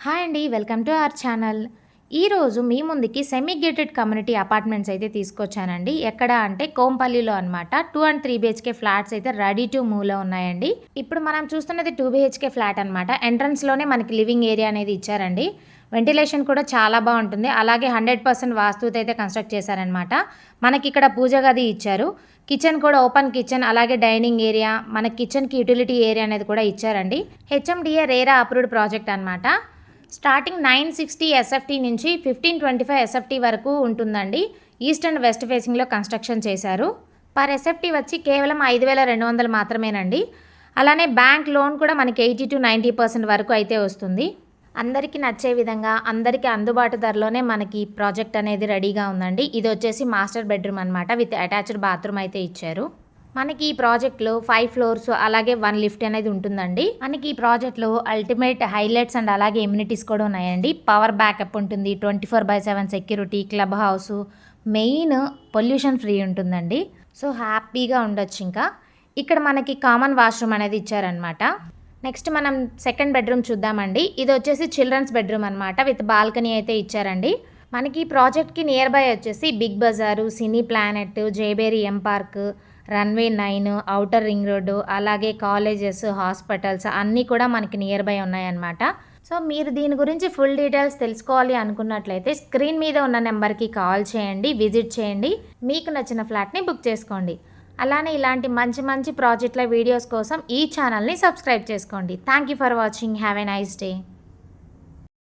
Hi అండి. Welcome to our channel. ఈరోజు మీ ముందుకి సెమీ గేటెడ్ కమ్యూనిటీ అపార్ట్మెంట్స్ అయితే తీసుకొచ్చానండి. ఎక్కడ అంటే కోంపల్లిలో అనమాట. 2 అండ్ 3 బీహెచ్కే ఫ్లాట్స్ అయితే రెడీ టు మూవ్‌లో ఉన్నాయండి. ఇప్పుడు మనం చూస్తున్నది 2 బీహెచ్కే ఫ్లాట్ అనమాట. ఎంట్రన్స్‌లోనే మనకి లివింగ్ ఏరియా అనేది ఇచ్చారండి. వెంటిలేషన్ కూడా చాలా బాగుంటుంది. అలాగే 100% వాస్తుతో అయితే కన్స్ట్రక్ట్ చేశారనమాట. మనకి ఇక్కడ పూజ గది ఇచ్చారు. కిచెన్ కూడా ఓపెన్ కిచెన్, అలాగే డైనింగ్ ఏరియా, మన కిచెన్‌కి యుటిలిటీ ఏరియా అనేది కూడా ఇచ్చారండి. హెచ్ఎండిఏ రేరా అప్రూవ్డ్ ప్రాజెక్ట్ అనమాట. స్టార్టింగ్ 960 ఎస్ఎఫ్టీ నుంచి 1525 ఎస్ఎఫ్టీ వరకు ఉంటుందండి. ఈస్ట్ అండ్ వెస్ట్ ఫేసింగ్లో కన్స్ట్రక్షన్ చేశారు. పర్ ఎస్ఎఫ్టీ వచ్చి కేవలం 5200 మాత్రమేనండి. అలానే బ్యాంక్ లోన్ కూడా మనకి 80 to 90% వరకు అయితే వస్తుంది. అందరికీ నచ్చే విధంగా, అందరికీ అందుబాటు ధరలోనే మనకి ప్రాజెక్ట్ అనేది రెడీగా ఉందండి. ఇది వచ్చేసి మాస్టర్ బెడ్రూమ్ అనమాట. విత్ అటాచ్డ్ బాత్రూమ్ అయితే ఇచ్చారు. మనకి ఈ ప్రాజెక్ట్లో 5 ఫ్లోర్స్ అలాగే 1 లిఫ్ట్ అనేది ఉంటుందండి. మనకి ఈ ప్రాజెక్ట్లో అల్టిమేట్ హైలైట్స్ అండ్ అలాగే ఎమ్యూనిటీస్ కూడా ఉన్నాయండి. పవర్ బ్యాకప్ ఉంటుంది, 24/7 security, club house, main pollution free ఉంటుందండి. సో హ్యాపీగా ఉండొచ్చు. ఇంకా ఇక్కడ మనకి కామన్ వాష్రూమ్ అనేది ఇచ్చారనమాట. నెక్స్ట్ మనం సెకండ్ బెడ్రూమ్ చూద్దామండి. ఇది వచ్చేసి చిల్డ్రన్స్ బెడ్రూమ్ అనమాట. విత్ బాల్కనీ అయితే ఇచ్చారండి. మనకి ఈ ప్రాజెక్ట్కి నియర్ బై వచ్చేసి Big Bazaar, Cine Planet, Jayabheri M Park, Runway 9, outer ring road, అలాగే కాలేజెస్, హాస్పిటల్స్ అన్నీ కూడా మనకి నియర్ బై ఉన్నాయన్నమాట. సో మీరు దీని గురించి ఫుల్ డీటెయిల్స్ తెలుసుకోవాలి అనుకున్నట్లయితే స్క్రీన్ మీద ఉన్న నెంబర్కి కాల్ చేయండి, విజిట్ చేయండి, మీకు నచ్చిన ఫ్లాట్ని బుక్ చేసుకోండి. అలానే ఇలాంటి మంచి మంచి ప్రాజెక్టుల వీడియోస్ కోసం ఈ ఛానల్ని సబ్స్క్రైబ్ చేసుకోండి. Thank you for watching. Have a nice day.